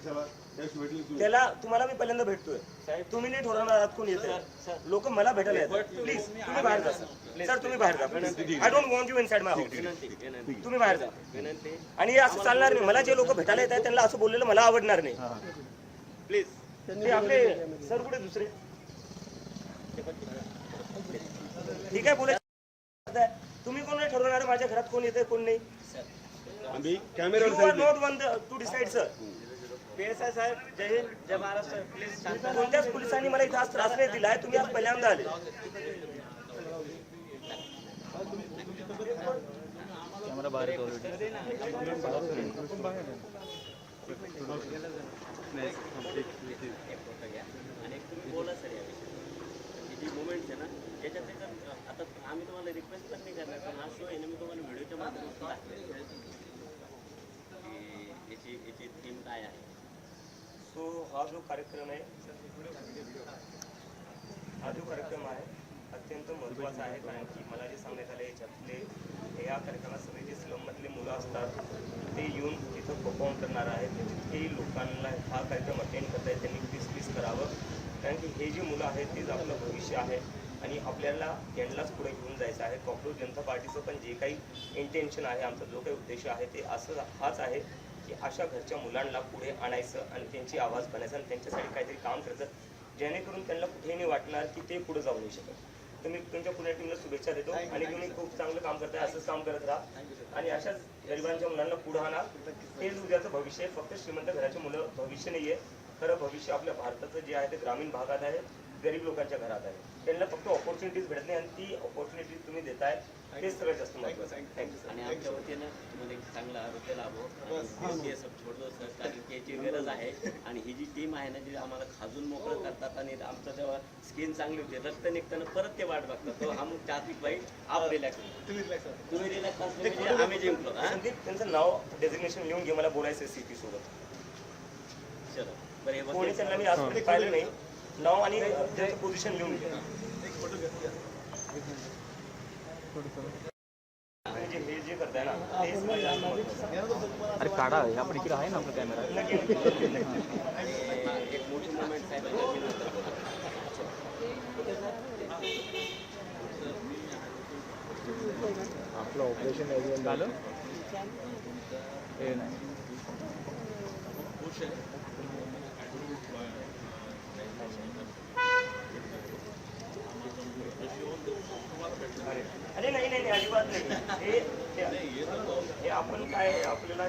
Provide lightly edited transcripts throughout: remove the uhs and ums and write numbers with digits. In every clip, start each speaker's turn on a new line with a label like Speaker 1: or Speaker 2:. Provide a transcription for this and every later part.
Speaker 1: त्याला तुम्हाला मी पहिल्यांदा भेटतोय, तुम्ही नाही ठरवणार आहात कोण येते. लोक मला भेटायला येतात. प्लीज तुम्ही बाहेर जा सर, तुम्ही बाहेर जा. I don't want you inside my house. तुम्ही बाहेर जा. आणि असं चालणार नाही. मला जे लोक भेटायला येत आहेत त्यांना असं बोललेलं मला आवडणार नाही. प्लीज. ते आपले सर कुठे दुसरे ठीक आहे बोलायचं. तुम्ही कोण नाही ठरवणार माझ्या घरात कोण येते कोण नाही. Not one to decide sir. साहेब जय हिंद जय महाराष्ट्र. प्लीज कोणत्याच पोलिसांनी मला इथे आज त्रास नाही दिलाय. तुम्ही आज पहिल्यांदा आले.
Speaker 2: कॅमेरा बाहेर
Speaker 3: बोला सर याविषयी जी मुवमेंट्स आहे ना याच्यात आता आम्ही तुम्हाला रिक्वेस्ट पण नाही करणार, पण हा शो आहे ना मी तुम्हाला व्हिडिओच्या माध्यमातून दाखवेल की याची थीम काय आहे.
Speaker 1: सो हा जो कार्यक्रम आहे अत्यंत महत्त्वाचा आहे. कारण की मला जे सांगण्यात आलं याच्यातले या कार्यक्रमात सगळे जे स्लममधले मुलं असतात ते येऊन तिथं परफॉर्म करणार आहेत. जितकेही लोकांना हा कार्यक्रम अटेंड करता येईल त्यांनी प्लीज करावं. कारण की हे जे मुलं आहेत तेच आपलं भविष्य आहे आणि आपल्याला यांनाच पुढे घेऊन जायचं आहे. कॉकरोच जनता पार्टीचं पण जे काही इंटेन्शन आहे, आमचा जो काही उद्देश आहे ते हाच आहे की अशा घरच्या मुलांना पुढे आणायचं आणि त्यांची आवाज बनायचं आणि त्यांच्यासाठी काहीतरी काम करायचं जेणेकरून त्यांना कुठेही नाही वाटणार की ते पुढे जाऊ नाही शकत. तर मी तुमच्या पुण्या टीमला शुभेच्छा देतो आणि तुम्ही खूप चांगलं काम करताय. असंच काम करत राहा आणि अशाच गरिबांच्या मुलांना पुढे आणा. हेच उद्याचं भविष्य आहे. फक्त श्रीमंत घराचे मुलं भविष्य नाही आहे. खरं भविष्य आपल्या भारताचं जे आहे ते ग्रामीण भागात आहे, गरीब लोकांच्या घरात आहे. त्यांना फक्त ऑपॉर्च्युनिटीज भेटत नाही आणि ती ऑपॉर्च्युनिटीज तुम्ही देताय तेच सगळ्यात जास्त महत्त्वाचं आहे. थँक्यू.
Speaker 3: आणि आमच्या वतीनं तुम्हाला एक चांगला आरोग्य लाभो आणि छोटं सर कारण की याची गरज आहे. आणि ही जी टीम आहे ना जी आम्हाला खाजून मोकळं करतात आणि आमचं जेव्हा स्किन चांगली होते रक्त निघताना परत ते वाट बघतात. तो हम चाहती भाई आप रिलॅक्स तुम्ही रिलॅक्स असले आम्ही जिंकलो.
Speaker 1: संदीप त्यांचं नाव डेझिग्नेशन लिहून घे, मला बोलायचं आहे सीपी सोबत.
Speaker 3: चलो बरं
Speaker 1: कोणी त्यांना मी आजपर्यंत पाहिलं नाही. नाव आणि त्यांचं पोझिशन लिहून घे. हे जे करताय ना
Speaker 2: अरे काढा आपण इकडे आहे ना आपला कॅमेरा.
Speaker 3: एक मोठी मुवमेंट साहेब
Speaker 2: आपलं ऑपरेशन झालं हे नाही.
Speaker 1: अरे नाही नाही नाही अजिबात नाही. हे आपण काय आपल्याला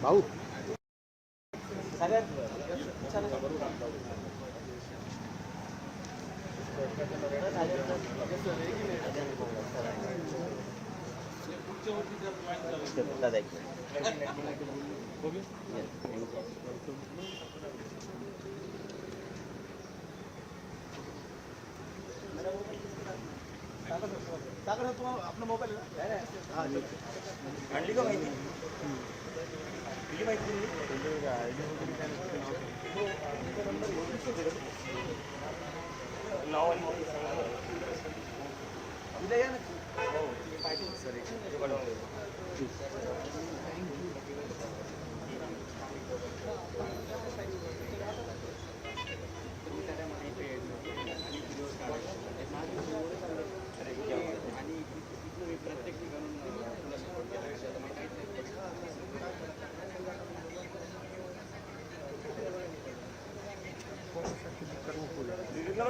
Speaker 2: भाऊ
Speaker 3: दादा
Speaker 4: आपला मोबाईल
Speaker 1: आणली का माहिती दिली माहिती नाव आणि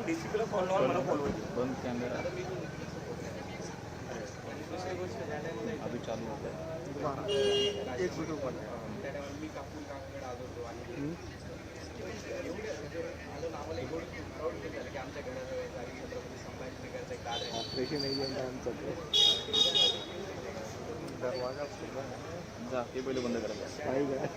Speaker 1: डीसीपीला फोन लावून मला बोलवलं.
Speaker 2: बंद कॅमेरा अभी चालू होता है.
Speaker 4: एक व्हिडिओ पण
Speaker 5: मी कापून काकाकडे आलो होतो आणि की आमच्या घराजवळ छत्रपती संभाजीनगरचं एक कार्ड आहे.
Speaker 4: ऑपरेशन एजंट दरवाजा
Speaker 2: जा ते पहिलं बंद करायचं.
Speaker 4: काही काय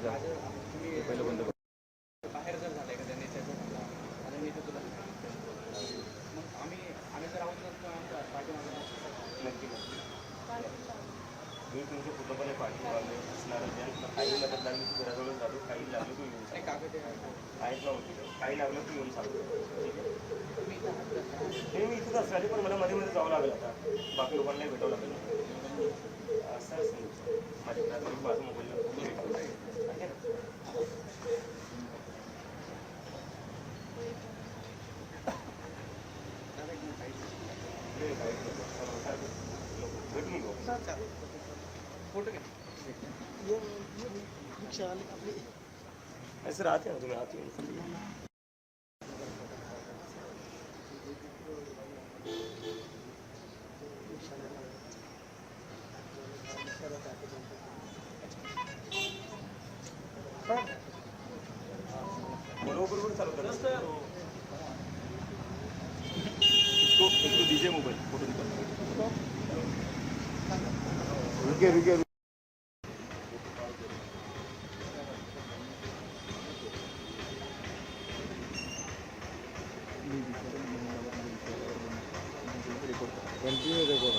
Speaker 2: जा ते पहिलं बंद कर.
Speaker 5: बाहेर जर झालं का त्यांनी त्याचं आणि मी तुला मग आम्ही जर आहोत तर पाठीमागे
Speaker 1: नक्की मी तुमच्या पूर्णपणे पाठीमागे असणार. काही मदत लागली घराजवळ जातो, काही लागली तू येऊन
Speaker 5: कागद
Speaker 1: आहेत ना काही लागलं की येऊन सांगतो ठीक आहे. मी इथंच असणार आहे पण मला मध्ये मध्ये जावं लागेल आता बाकी लोकांनाही भेटावं लागेल असं माझ्या प्राथमिक माझा मोबाईल आहे ना. भेटून घेऊ
Speaker 5: फोटो घ्या.
Speaker 1: ऐसे आते ना तुम्ही आते हो. बरोबर चालू कर इसको दीजिए मोबाइल फोटो निकाल.
Speaker 4: रुके कंटिन्यू रेकॉर्ड.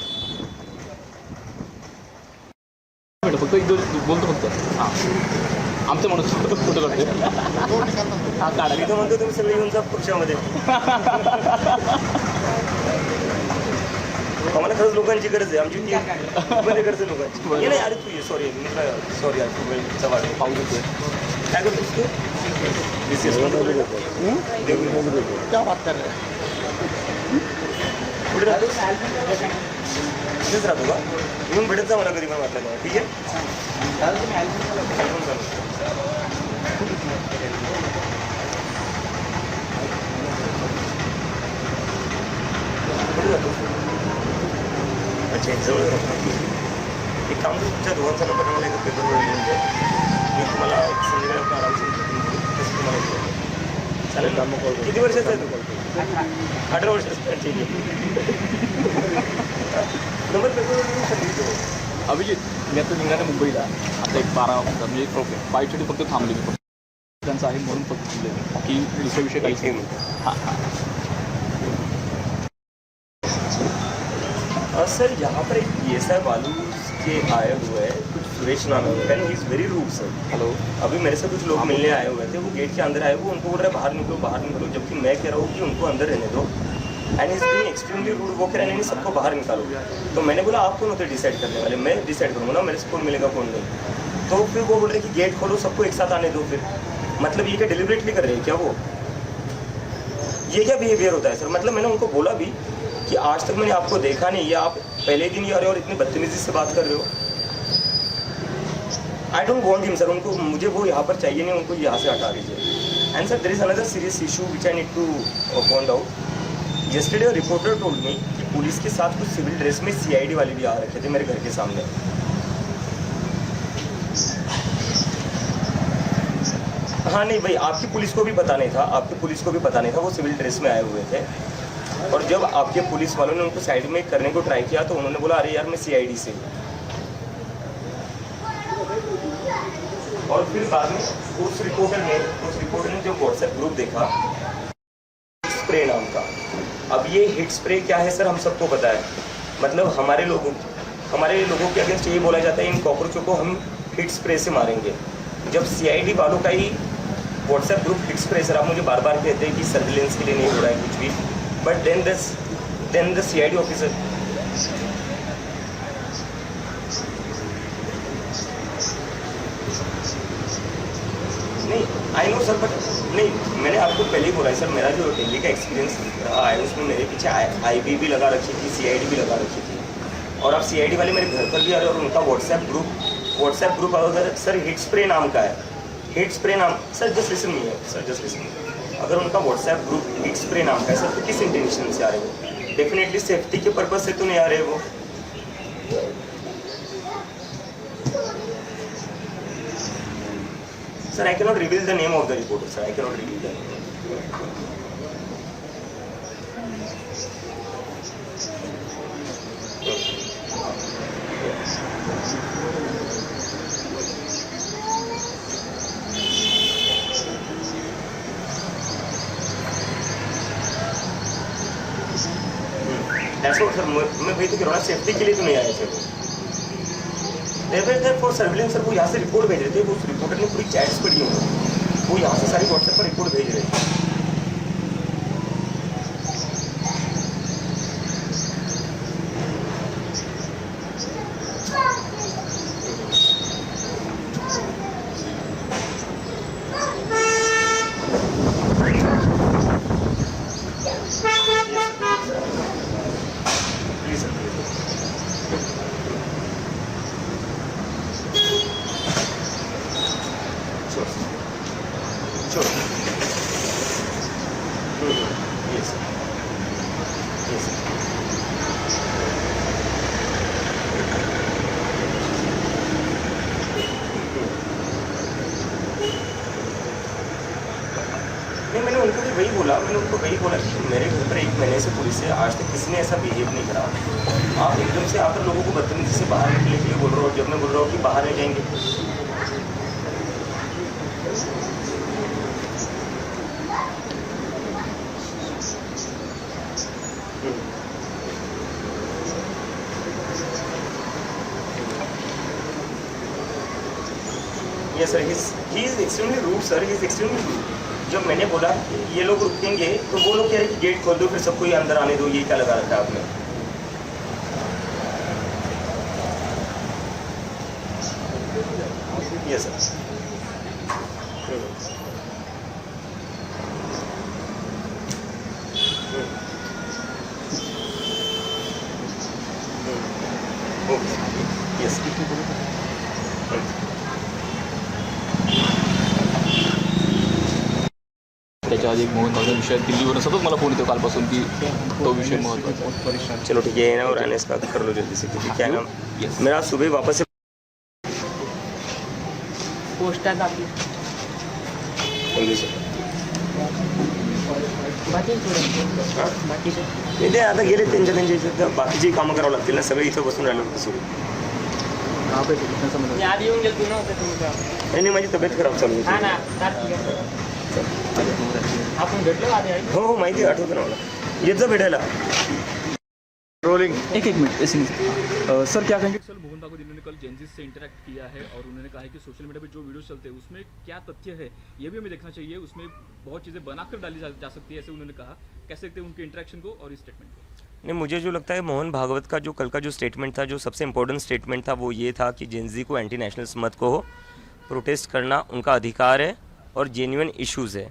Speaker 2: फक्त एक बोलतो फक्त हां आमचं म्हणून फोटो काढते हा काढा.
Speaker 1: मी तर म्हणतो तुम्ही सगळे येऊन जा पक्षामध्ये. आम्हाला खरंच लोकांची गरज आहे आमची मध्ये गरज आहे लोकांची. नाही अरे तू ये सॉरी सॉरी यार तू वेळचा वाढ पाहू देतोय काय करतोस तू
Speaker 4: क्या बात कर रहे
Speaker 1: कुठे राहतोस इथेच राहतो का येऊन भेटत जा मला कधी पण वाटलं का ठीक आहे. कुठे जातो अच्छा जवळ एक काम करू तुमच्या दोघांचा नंबर मला एका पेपरवर लिहून द्या मी तुम्हाला संध्याकाळी आरामशीर तसं तुम्हाला चालेल ना. किती वर्षाचा आहे तू 18 वर्षाचा ठीक आहे. नंबर पेपरवर लिहून सांगितलं.
Speaker 2: अभिजित मी आता निघाले मुंबईला आता एक 12 वाजता म्हणजे बाईसाठी फक्त थांबले मी फक्त त्यांचं आहे म्हणून फक्त थांबले की दुसरा विषय काहीच नाही. हां
Speaker 1: सर यहाँ पर एक PSI बालू के आए हुए हैं कुछ सुरेश नाम है he is very rude sir.
Speaker 2: Hello
Speaker 1: अभी मेरे से कुछ लोग मिलने आए हुए थे वो गेट के अंदर आए वो उनको बोल रहे बाहर निकलो जबकि मैं कह रहा हूँ कि उनको अंदर रहने दो and is being extremely rude. वो कह रहे नहीं सबको बाहर निकालो. तो मैंने बोला आप कौन होते डिसाइड करने वाले मैं डिसाइड करूँगा ना मेरे से कौन मिलेगा कौन नहीं. तो फिर वो बोल रहे कि गेट खोलो सबको एक साथ आने दो. फिर मतलब ये क्या डिलिबरेटली कर रहे हैं क्या वो ये क्या बिहेवियर होता है सर. मतलब मैंने उनको बोला भी कि आज तक मैंने आपको देखा नहीं ये आप पहले दिन ही आ रहे हो और इतनी बदतमीजी से बात कर रहे हो. I don't want him sir. उनको मुझे वो यहाँ पर चाहिए नहीं उनको यहाँ से हटा दीजिए. And sir there is another serious issue which I need to point out. Yesterday a reporter told me कि पुलिस के साथ कुछ सिविल ड्रेस में CID वाले भी आ रखे थे मेरे घर के सामने. हाँ नहीं भाई आपकी पुलिस को भी पता नहीं था वो सिविल ड्रेस में आए हुए थे. और जब आपके पुलिस वालों ने उनको साइड में करने को ट्राई किया तो उन्होंने बोला अरे यार मैं CID से. और फिर बाद में उस रिपोर्टर ने जो व्हाट्सएप ग्रुप देखा स्प्रे नाम का. अब ये हिट स्प्रे क्या है सर हम सबको पता है. मतलब हमारे लोगों के अगेंस्ट ये बोला जाता है इन कॉकरोचों को हम हिट स्प्रे से मारेंगे. जब CID वालों का ही WhatsApp group hit spray sir आप मुझे बार बार कहते हैं कि सर्विलेंस के लिए नहीं हो रहा है कुछ भी. But then the CID officer नहीं आई नो सर बट नहीं मैंने आपको पहले ही बोला है सर मेरा जो दिल्ली का एक्सपीरियंस रहा है उसमें मेरे पीछे IB भी लगा रखी थी CID भी लगा रखी थी. और अब CID वाले मेरे घर पर भी आ रहे और उनका व्हाट्सएप ग्रुप अगर सर हिट स्प्रे नाम का है हिट स्प्रे नाम सर जस्ट लिसन अगर उनका व्हाट्सएप ग्रुप हिट स्प्रे नाम का है सर तो किस इंटेंशन से आ रहे हो. डेफिनेटली सेफ्टी के पर्पज से तो नहीं आ रहे वो. Sir I cannot reveal the name of the reporter sir I cannot reveal the name. Sir मैं भाई तो कह रहा हूँ सेफ्टी के लिए तो नहीं आए थे वो फॉर सर्विलेंस सर वो यहाँ से रिपोर्ट भेज रहे थे. वो उस रिपोर्टर ने पूरी चैट्स पढ़ी होंगी वो यहाँ से सारी व्हाट्सएप पर रिपोर्ट भेज रहे थे। Please sir, Sure. Yes. Yes. नहीं, मैंने उनको भी वही बोला, मैंने उनको वही बोला कि मेरे घर पर 1 महीने से पुलिस से आज तक किसी ने ऐसा बिहेव नहीं करा। आप एकदम से आकर लोगों को बदतमीजी से बाहर निकलने के लिए बोल रहे हो, जब मैं बोल रहा हूँ कि बाहर नहीं जाएंगे। Yes sir, he is extremely rude sir, he is extremely rude. जब मैंने बोला कि ये लोग रुकेंगे तो वो लोग कह रहे कि गेट खोल दो फिर सबको ये अंदर आने दो, ये क्या लगा रखा है आपने? Yes sir. Okay. Yes.
Speaker 2: त्याच्या आधी एक मोहन भागवत विषय दिल्लीवरून सतत मला फोन येतो कालपासून की तो विषय महत्त्वाचा आहे.
Speaker 1: चलो ठीक है ना, और आने से बात कर लो जल्दी से, क्योंकि क्या है ना, मेरा आज सुबह वापस से
Speaker 5: पोस्टात आपली
Speaker 1: थँक्यू सर.
Speaker 5: बाकीचे
Speaker 1: नाही ते आता गेले त्यांच्या याच्यात, बाकीची कामं करावं लागतील ना, सगळे इथं बसून राहिलो होतं सुरू.
Speaker 5: मी आधी येऊन गेलो नव्हतं तुमच्या.
Speaker 1: नाही माझी तब्येत खराब चालू होती.
Speaker 5: हा ना, आपण भेटलो आधी आहे.
Speaker 1: हो माहिती आहे, आठवतं ना मला. येत जा भेटायला.
Speaker 4: रोलिंग.
Speaker 2: एक मिनट ऐसे नहीं सर क्या कहेंगे? सर मोहन भागवत इन्होंने कल जेनजिस से इंटरेक्ट किया है और उन्होंने कहा है कि सोशल मीडिया पे जो वीडियोस चलते हैं उसमें क्या तथ्य है ये भी हमें देखना चाहिए, उसमें बहुत चीज़ें बनाकर डाली जा सकती है, ऐसे उन्होंने कहा. कैसे देखते हैं उनके इंटरेक्शन को और इस स्टेटमेंट को?
Speaker 1: नहीं, मुझे जो लगता है मोहन भागवत का जो कल का जो स्टेटमेंट था, जो सबसे इम्पोर्टेंट स्टेटमेंट था, वो ये था कि जेनजी को एंटी नेशनल्स मत कहो, प्रोटेस्ट करना उनका अधिकार है और जेन्युइन इश्यूज़ है.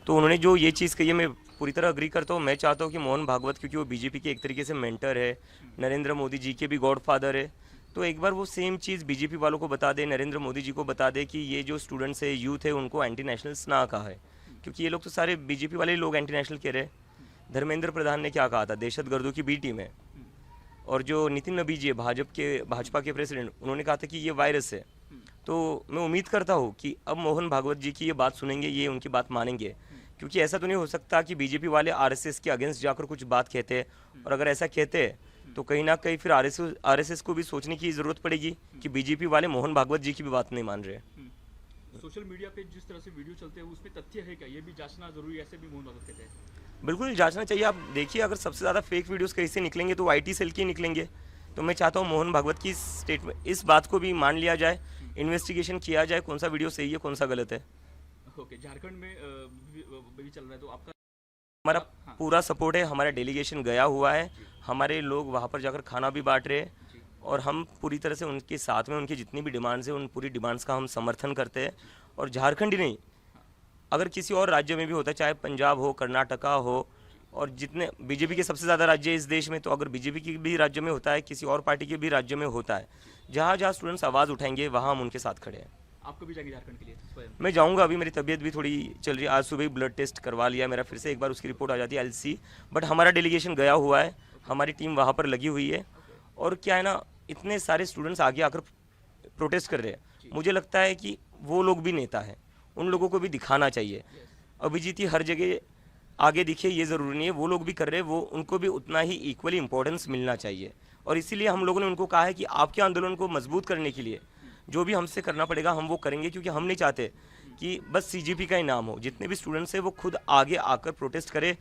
Speaker 1: तो उन्होंने जो ये चीज़ कही है मैं पूरी तरह अग्री करता हूँ. मैं चाहता हूँ कि मोहन भागवत, क्योंकि वो बीजेपी के एक तरीके से मेंटर है, नरेंद्र मोदी जी के भी गॉडफादर है, तो एक बार वो सेम चीज़ बीजेपी वालों को बता दे, नरेंद्र मोदी जी को बता दे कि ये जो स्टूडेंट्स है, यूथ है, उनको एंटी नेशनल्स ना कहा है, क्योंकि ये लोग तो सारे बीजेपी वाले लोग एंटी नेशनल कह रहे हैं. धर्मेंद्र प्रधान ने क्या कहा था, दहशत गर्दों की बी टीम है. और जो नितिन नबी जी है भाजपा के प्रेसिडेंट, उन्होंने कहा था कि ये वायरस है. तो मैं उम्मीद करता हूँ कि अब मोहन भागवत जी की ये बात सुनेंगे, ये उनकी बात मानेंगे, क्योंकि ऐसा तो नहीं हो सकता कि बीजेपी वाले आरएसएस के अगेंस्ट जाकर कुछ बात कहते हैं, और अगर ऐसा कहते हैं तो कहीं ना कहीं फिर आरएसएस को भी सोचने की ज़रूरत पड़ेगी कि बीजेपी वाले मोहन भागवत जी की भी बात नहीं मान रहे.
Speaker 2: सोशल मीडिया पे जिस तरह से वीडियो चलते हैं उसमें तथ्य है क्या, ये भी जांचना जरूरी है, ऐसे भी मोहन भागवत कहते हैं.
Speaker 1: बिल्कुल जांचना चाहिए. आप देखिए, अगर सबसे ज़्यादा फेक वीडियोस कहीं से निकलेंगे तो आईटी सेल के निकलेंगे. तो मैं चाहता हूँ मोहन भागवत की स्टेटमेंट, इस बात को भी मान लिया जाए, इन्वेस्टिगेशन किया जाए, कौन सा वीडियो सही है, कौन सा गलत है.
Speaker 2: ओके, झारखंड में भी चल रहा है तो आपका
Speaker 1: हमारा पूरा सपोर्ट है. हमारा डेलीगेशन गया हुआ है, हमारे लोग वहाँ पर जाकर खाना भी बांट रहे हैं, और हम पूरी तरह से उनके साथ में, उनकी जितनी भी डिमांड्स हैं उन पूरी डिमांड्स का हम समर्थन करते हैं. और झारखंड ही नहीं, अगर किसी और राज्य में भी होता है, चाहे पंजाब हो, कर्नाटका हो, और जितने बीजेपी के सबसे ज़्यादा राज्य इस देश में, तो अगर बीजेपी के भी राज्य में होता है, किसी और पार्टी के भी राज्य में होता है, जहाँ जहाँ स्टूडेंट्स आवाज़ उठाएंगे वहाँ हम उनके साथ खड़े हैं.
Speaker 2: आप कभी जाएंगे झारखंड के लिए स्वयं?
Speaker 1: मैं जाऊंगा. अभी मेरी तबीयत भी थोड़ी चल रही है. आज सुबह ही ब्लड टेस्ट करवा लिया मेरा, फिर से एक बार उसकी रिपोर्ट आ जाती है, LC. बट हमारा डेलीगेशन गया हुआ है, हमारी टीम वहाँ पर लगी हुई है. और क्या है ना, इतने सारे स्टूडेंट्स आगे आकर प्रोटेस्ट कर रहे हैं, मुझे लगता है कि वो लोग भी नेता हैं, उन लोगों को भी दिखाना चाहिए. अभिजीत ही हर जगह आगे दिखे ये ज़रूरी नहीं है, वो लोग भी कर रहे हैं, वो उनको भी उतना ही इक्वली इम्पोर्टेंस मिलना चाहिए. और इसीलिए हम लोगों ने उनको कहा है कि आपके आंदोलन को मजबूत करने के लिए जो भी हमसे करना पड़ेगा हम वो करेंगे, क्योंकि हम नहीं चाहते कि बस CGP का ही नाम हो. जितने भी स्टूडेंट्स हैं वो खुद आगे आकर प्रोटेस्ट करें,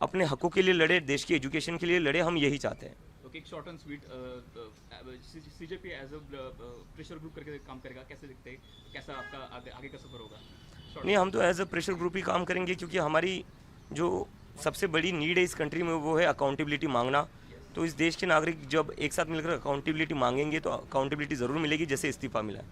Speaker 1: अपने हकों के लिए लड़े, देश की एजुकेशन के लिए लड़े, हम यही चाहते हैं.
Speaker 2: ओके, एक short end sweet, CJP as a pressure group करके काम करेगा, कैसे दिखते हैं, कैसा आपका आगे का सफर होगा?
Speaker 1: नहीं, हम तो एज अ प्रेशर ग्रुप ही काम करेंगे, क्योंकि हमारी जो सबसे बड़ी नीड है इस कंट्री में वो है अकाउंटेबिलिटी मांगना। तो इस देश के नागरिक जब एक साथ मिलकर अकाउंटेबिलिटी मांगेंगे तो अकाउंटेबिलिटी ज़रूर मिलेगी, जैसे इस्तीफा मिला है।